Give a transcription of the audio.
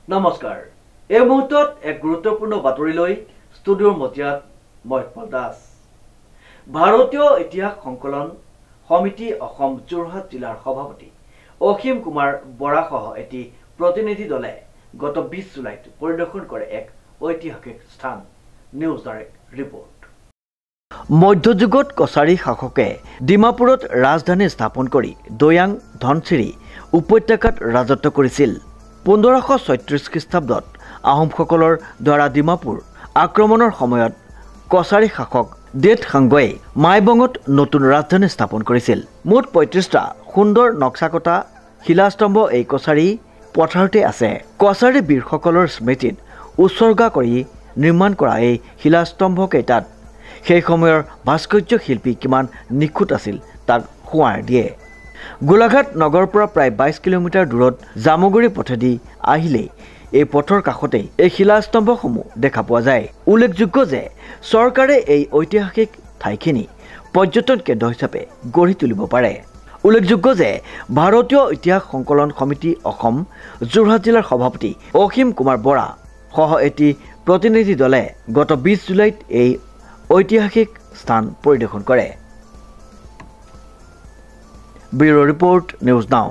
নমস্কাৰ এই মুহূৰ্তত এক গুৰুত্বপূৰ্ণ বাতৰি লৈ ষ্টুডিঅ'ৰ মজিয়াত মই উৎপল দাস ভাৰতীয় ইতিহাস সংকলন সমিতি অসম যোৰহাট জিলাৰ সভাপতি অসীম কুমাৰ বৰাসহ এটি প্ৰতিনিধি দলে গত 20 জুলাইত পৰিদৰ্শন কৰে এক ঐতিহাসিক স্থান নিউজ ডাইৰেক্ট ৰিপৰ্ট মধ্যযুগত কছাৰী শাসকে ডিমাপুৰত ৰাজধানী স্থাপন কৰি দৈয়াং ধনচিৰি উপত্যকাত ৰাজত্ব কৰিছিল 1536 খ্ৰীষ্টাব্দত আহোমসকলৰ দ্বাৰা ডিমাপুৰ আক্ৰমণৰ সময়ত কছাৰী শাসক দেত খাংগয়ে মাইবঙত নতুন ৰাজধানী স্থাপন কৰিছিল মুঠ 35টা সুন্দৰ নক্সাকটা শিলাস্তম্ভ এই কছাৰী পথাৰতে আছে কছাৰী বীৰসকলৰ স্মৃতিত উৎসৰ্গা কৰি নিৰ্মাণ কৰা এই শিলাস্তম্ভ কেইটাত সেই সময়ৰ ভাস্কৰ্য শিল্পী কিমান নিখুঁত আছিল তাক সোঁৱৰাই দিয়ে গোলাঘাট নগৰৰ পৰা প্ৰায় 22 কিলোমিটাৰ দূৰত জামুগুৰি পথেদি আহিলে এই পথৰ কাষতে এই শিলাস্তম্ভসমূহ দেখা পোৱা যায় উল্লেখযোগ্য যে চৰকাৰে এই ঐতিহাসিক ঠাইখিনি পৰ্যটন কেন্দ্ৰ হিচাপে গঢ়ি তুলিব পাৰে উল্লেখযোগ্য যে ভাৰতীয় ইতিহাস সংকলন সমিতি অসম যোৰহাট জিলাৰ সভাপতি অসীম কুমাৰ বৰা সহ এটি প্ৰতিনিধি দলে গত 20 জুলাইত এই ঐতিহাসিক স্থান পৰিদৰ্শন কৰে ব্যুৰ' ৰিপৰ্ট নিউজ নাও